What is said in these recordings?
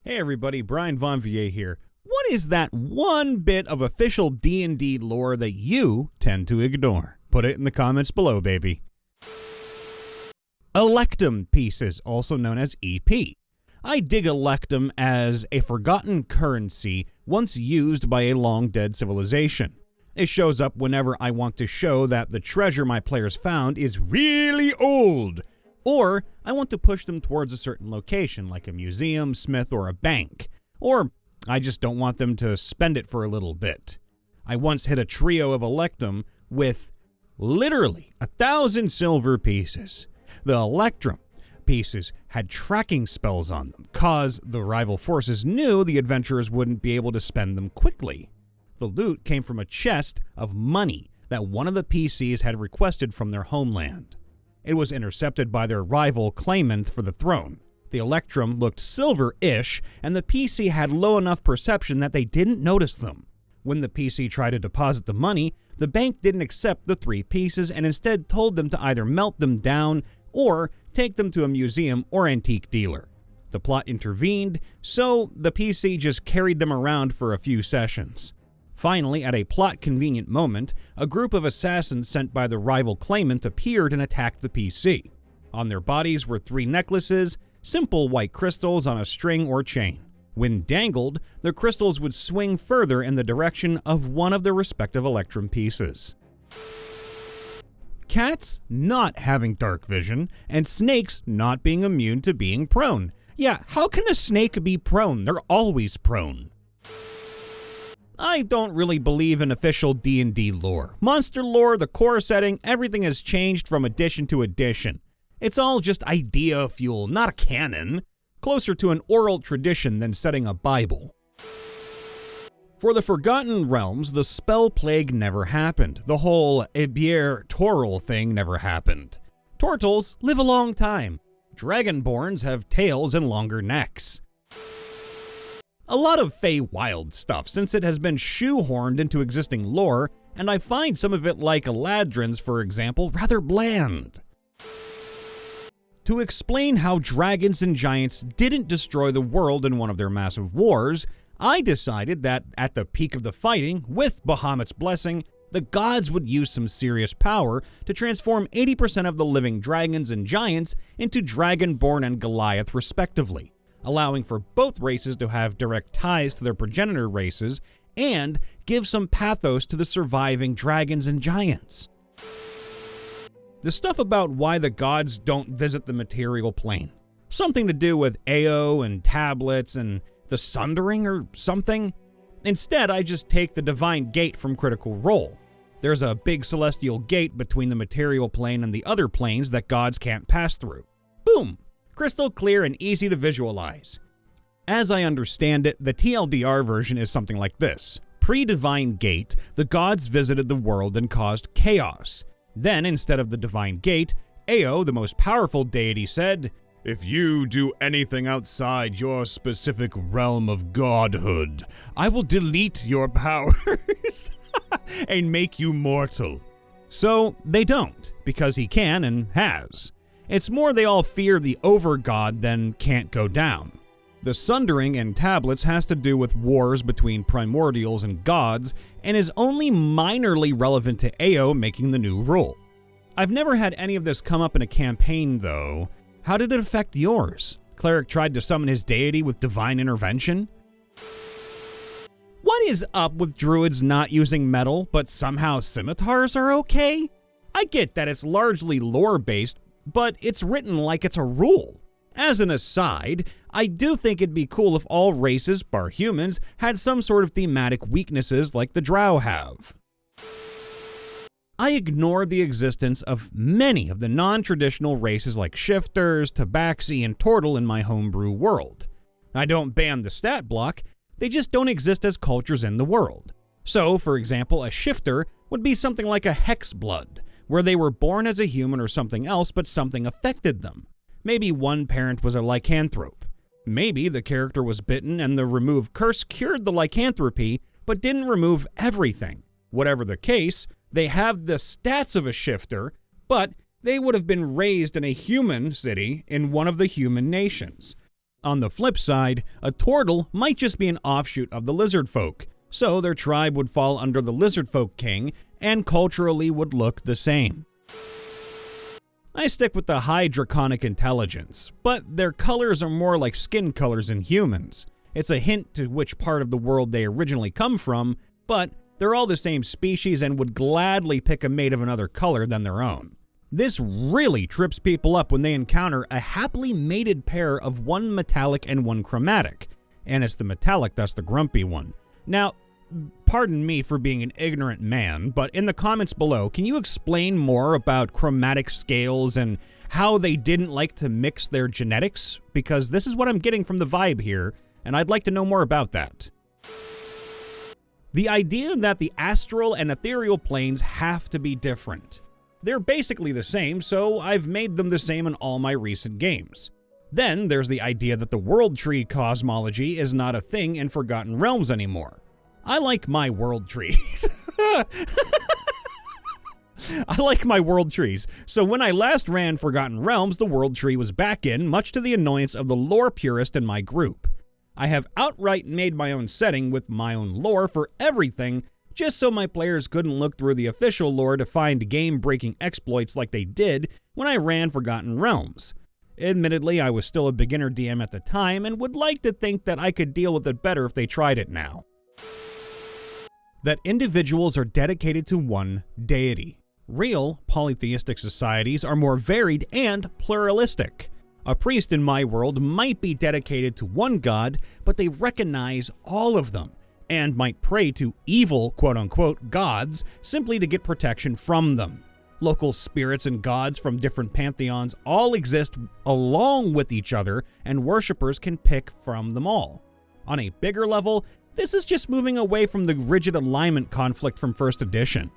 Hey everybody, Brian Von Vier here. What is that one bit of official D&D lore that you tend to ignore? Put it in the comments below, baby. Electrum Pieces, also known as EP. I dig Electrum as a forgotten currency once used by a long-dead civilization. It shows up whenever I want to show that the treasure my players found is really old, or I want to push them towards a certain location, like a museum, smith, or a bank. Or I just don't want them to spend it for a little bit. I once hit a trio of Electrum with literally 1,000 silver pieces. The Electrum Pieces had tracking spells on them, cause the rival forces knew the adventurers wouldn't be able to spend them quickly. The loot came from a chest of money that one of the PCs had requested from their homeland. It was intercepted by their rival claimant for the throne. The Electrum looked silver-ish, and the PC had low enough perception that they didn't notice them. When the PC tried to deposit the money, the bank didn't accept the 3 pieces and instead told them to either melt them down or take them to a museum or antique dealer. The plot intervened, so the PC just carried them around for a few sessions. Finally, at a plot-convenient moment, a group of assassins sent by the rival claimant appeared and attacked the PC. On their bodies were 3 necklaces, simple white crystals on a string or chain. When dangled, the crystals would swing further in the direction of one of their respective Electrum pieces. Cats not having dark vision, and snakes not being immune to being prone. Yeah, how can a snake be prone? They're always prone. I don't really believe in official D&D lore. Monster lore, the core setting, everything has changed from edition to edition. It's all just idea fuel, not a canon. Closer to an oral tradition than setting a Bible. For the Forgotten Realms, the spell plague never happened. The whole Ebier Toril thing never happened. Tortles live a long time. Dragonborns have tails and longer necks. A lot of Feywild stuff, since it has been shoehorned into existing lore, and I find some of it, like Eladrin's for example, rather bland. To explain how dragons and giants didn't destroy the world in one of their massive wars, I decided that at the peak of the fighting, with Bahamut's blessing, the gods would use some serious power to transform 80% of the living dragons and giants into Dragonborn and Goliath respectively, allowing for both races to have direct ties to their progenitor races and give some pathos to the surviving dragons and giants. The stuff about why the gods don't visit the material plane. Something to do with Ao and tablets and the sundering or something. Instead, I just take the divine gate from Critical Role. There's a big celestial gate between the material plane and the other planes that gods can't pass through. Boom! Crystal clear and easy to visualize. As I understand it, the TLDR version is something like this. Pre-Divine Gate, the gods visited the world and caused chaos. Then, instead of the Divine Gate, Ao, the most powerful deity, said, "If you do anything outside your specific realm of godhood, I will delete your powers and make you mortal." So, they don't, because he can and has. It's more they all fear the over-god than can't go down. The sundering in tablets has to do with wars between primordials and gods, and is only minorly relevant to Ao making the new rule. I've never had any of this come up in a campaign, though. How did it affect yours? Cleric tried to summon his deity with divine intervention? What is up with druids not using metal, but somehow scimitars are okay? I get that it's largely lore-based, but it's written like it's a rule. As an aside, I do think it'd be cool if all races, bar humans, had some sort of thematic weaknesses like the drow have. I ignore the existence of many of the non-traditional races like shifters, tabaxi, and turtle in my homebrew world. I don't ban the stat block, they just don't exist as cultures in the world. So, for example, a shifter would be something like a hexblood, where they were born as a human or something else, but something affected them. Maybe one parent was a lycanthrope. Maybe the character was bitten and the remove curse cured the lycanthropy, but didn't remove everything. Whatever the case, they have the stats of a shifter, but they would have been raised in a human city in one of the human nations. On the flip side, a turtle might just be an offshoot of the lizard folk, so their tribe would fall under the lizard folk king and culturally would look the same. I stick with the high draconic intelligence, but their colors are more like skin colors in humans. It's a hint to which part of the world they originally come from, but they're all the same species and would gladly pick a mate of another color than their own. This really trips people up when they encounter a happily mated pair of one metallic and one chromatic, and it's the metallic that's the grumpy one. Now, pardon me for being an ignorant man, but in the comments below, can you explain more about chromatic scales and how they didn't like to mix their genetics? Because this is what I'm getting from the vibe here, and I'd like to know more about that. The idea that the astral and ethereal planes have to be different. They're basically the same, so I've made them the same in all my recent games. Then there's the idea that the world tree cosmology is not a thing in Forgotten Realms anymore. I like my world trees. I like my world trees. So when I last ran Forgotten Realms, the world tree was back in, much to the annoyance of the lore purist in my group. I have outright made my own setting with my own lore for everything, just so my players couldn't look through the official lore to find game-breaking exploits like they did when I ran Forgotten Realms. Admittedly, I was still a beginner DM at the time and would like to think that I could deal with it better if they tried it now. That individuals are dedicated to one deity. Real polytheistic societies are more varied and pluralistic. A priest in my world might be dedicated to one god, but they recognize all of them, and might pray to evil quote-unquote gods simply to get protection from them. Local spirits and gods from different pantheons all exist along with each other, and worshippers can pick from them all. On a bigger level, this is just moving away from the rigid alignment conflict from first edition.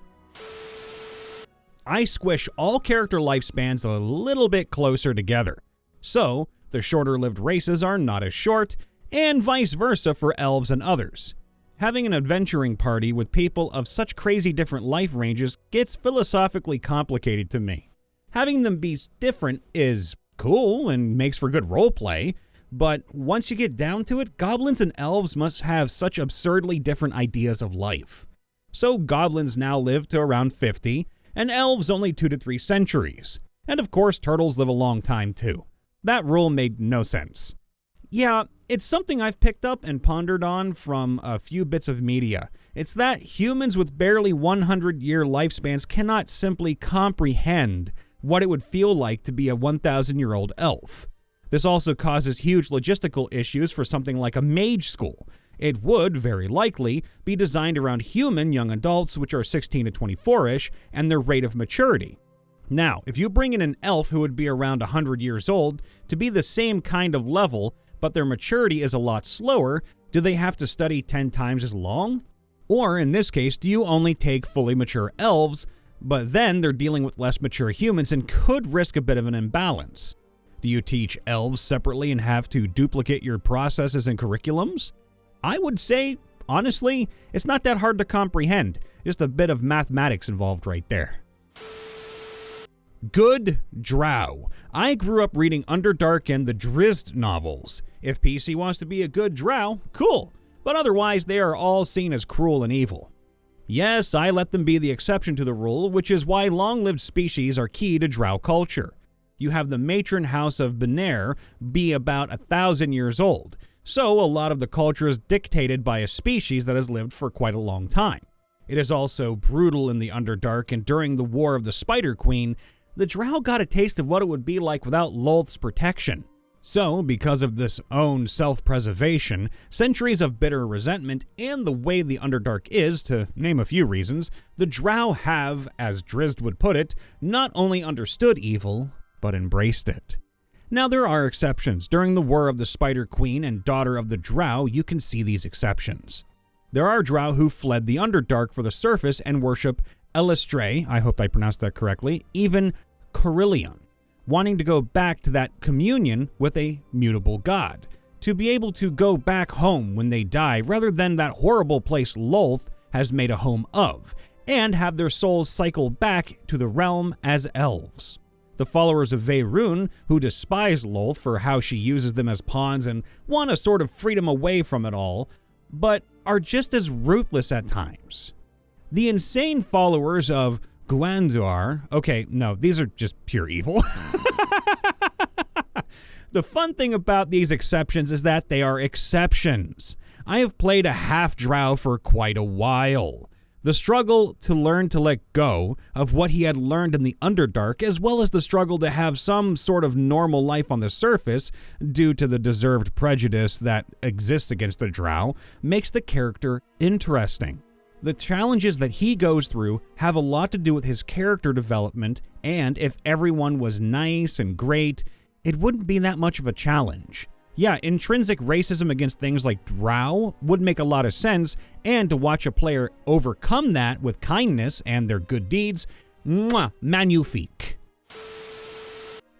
I squish all character lifespans a little bit closer together, so the shorter-lived races are not as short, and vice versa for elves and others. Having an adventuring party with people of such crazy different life ranges gets philosophically complicated to me. Having them be different is cool and makes for good roleplay, but once you get down to it, goblins and elves must have such absurdly different ideas of life. So goblins now live to around 50, and elves only 2 to 3 centuries. And of course, turtles live a long time too. That rule made no sense. Yeah, it's something I've picked up and pondered on from a few bits of media. It's that humans with barely 100-year lifespans cannot simply comprehend what it would feel like to be a 1,000-year-old elf. This also causes huge logistical issues for something like a mage school. It would, very likely, be designed around human young adults, which are 16 to 24-ish, and their rate of maturity. Now, if you bring in an elf who would be around 100 years old to be the same kind of level, but their maturity is a lot slower, do they have to study 10 times as long? Or, in this case, do you only take fully mature elves, but then they're dealing with less mature humans and could risk a bit of an imbalance? Do you teach elves separately and have to duplicate your processes and curriculums? I would say, honestly, it's not that hard to comprehend. Just a bit of mathematics involved right there. Good drow. I grew up reading Underdark and the Drizzt novels. If PC wants to be a good drow, cool. But otherwise, they are all seen as cruel and evil. Yes, I let them be the exception to the rule, which is why long-lived species are key to drow culture. You have the matron house of Benair be about 1,000 years old, so a lot of the culture is dictated by a species that has lived for quite a long time. It is also brutal in the Underdark, and during the War of the Spider Queen, the drow got a taste of what it would be like without Lolth's protection. So, because of this own self-preservation, centuries of bitter resentment, and the way the Underdark is, to name a few reasons, the drow have, as Drizzt would put it, not only understood evil, but embraced it. Now, there are exceptions. During the War of the Spider Queen and Daughter of the Drow, you can see these exceptions. There are drow who fled the Underdark for the surface and worship Elistre, I hope I pronounced that correctly, even Coryllion, wanting to go back to that communion with a mutable god, to be able to go back home when they die rather than that horrible place Lolth has made a home of, and have their souls cycle back to the realm as elves. the followers of Veyruun, who despise Lolth for how she uses them as pawns and want a sort of freedom away from it all, but are just as ruthless at times. The insane followers of Gwanduar, okay, no, these are just pure evil. The fun thing about these exceptions is that they are exceptions. I have played a half-drow for quite a while. The struggle to learn to let go of what he had learned in the Underdark, as well as the struggle to have some sort of normal life on the surface due to the deserved prejudice that exists against the drow, makes the character interesting. The challenges that he goes through have a lot to do with his character development, and if everyone was nice and great, it wouldn't be that much of a challenge. Yeah, intrinsic racism against things like drow would make a lot of sense, and to watch a player overcome that with kindness and their good deeds, magnifique.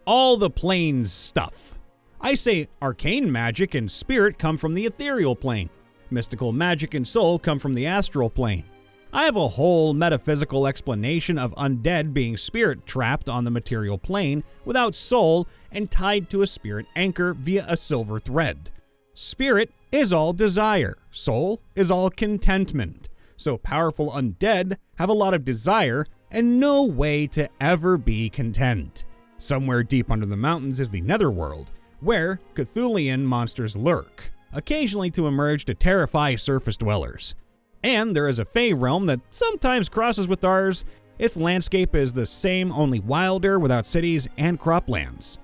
All the planes stuff. I say arcane magic and spirit come from the ethereal plane. Mystical magic and soul come from the astral plane. I have a whole metaphysical explanation of undead being spirit trapped on the material plane without soul and tied to a spirit anchor via a silver thread. Spirit is all desire. Soul is all contentment. So powerful undead have a lot of desire and no way to ever be content. Somewhere deep under the mountains is the Netherworld, where Cthulhian monsters lurk, occasionally to emerge to terrify surface dwellers. And there is a Fey realm that sometimes crosses with ours. Its landscape is the same, only wilder, without cities and croplands.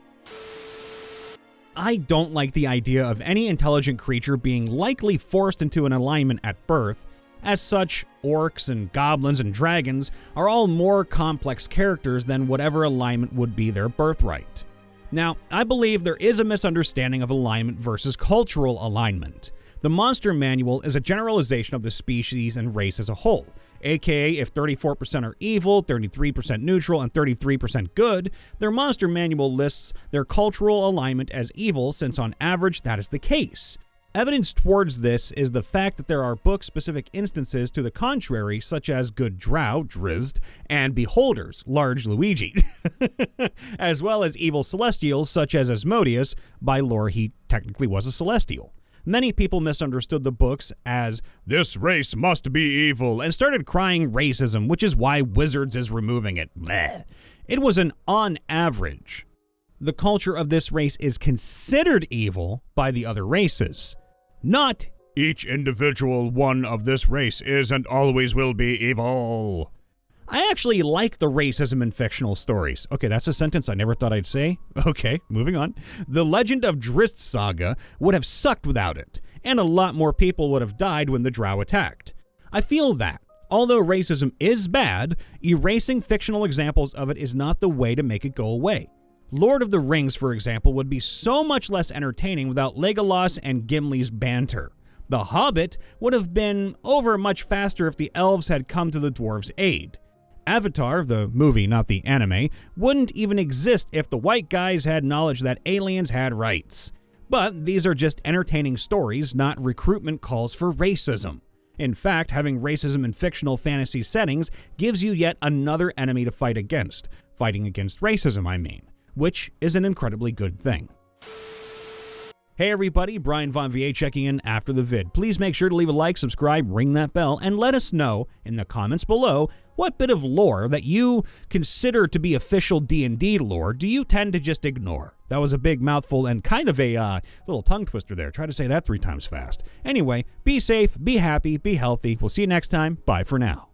I don't like the idea of any intelligent creature being likely forced into an alignment at birth. As such, orcs and goblins and dragons are all more complex characters than whatever alignment would be their birthright. Now, I believe there is a misunderstanding of alignment versus cultural alignment. The Monster Manual is a generalization of the species and race as a whole, aka if 34% are evil, 33% neutral, and 33% good, their Monster Manual lists their cultural alignment as evil, since on average that is the case. Evidence towards this is the fact that there are book-specific instances to the contrary, such as Good Drow, Drizzt, and Beholders, Large Luigi, as well as evil Celestials such as Asmodeus. By lore, he technically was a Celestial. Many people misunderstood the books as, "This race must be evil," and started crying racism, which is why Wizards is removing it. Bleh. It was an on average. The culture of this race is considered evil by the other races. Not, "Each individual one of this race is and always will be evil." I actually like the racism in fictional stories. Okay, that's a sentence I never thought I'd say. Okay, moving on. The Legend of Drizzt saga would have sucked without it, and a lot more people would have died when the drow attacked. I feel that, although racism is bad, erasing fictional examples of it is not the way to make it go away. Lord of the Rings, for example, would be so much less entertaining without Legolas and Gimli's banter. The Hobbit would have been over much faster if the elves had come to the dwarves' aid. Avatar, the movie, not the anime, wouldn't even exist if the white guys had knowledge that aliens had rights. But these are just entertaining stories, not recruitment calls for racism. In fact, having racism in fictional fantasy settings gives you yet another enemy to fight against. Fighting against racism, I mean, which is an incredibly good thing. Hey everybody, Brian Von VA checking in after the vid. Please make sure to leave a like, subscribe, ring that bell, and let us know in the comments below what bit of lore that you consider to be official D&D lore do you tend to just ignore. That was a big mouthful and kind of a little tongue twister there. Try to say that 3 times fast. Anyway, be safe, be happy, be healthy. We'll see you next time. Bye for now.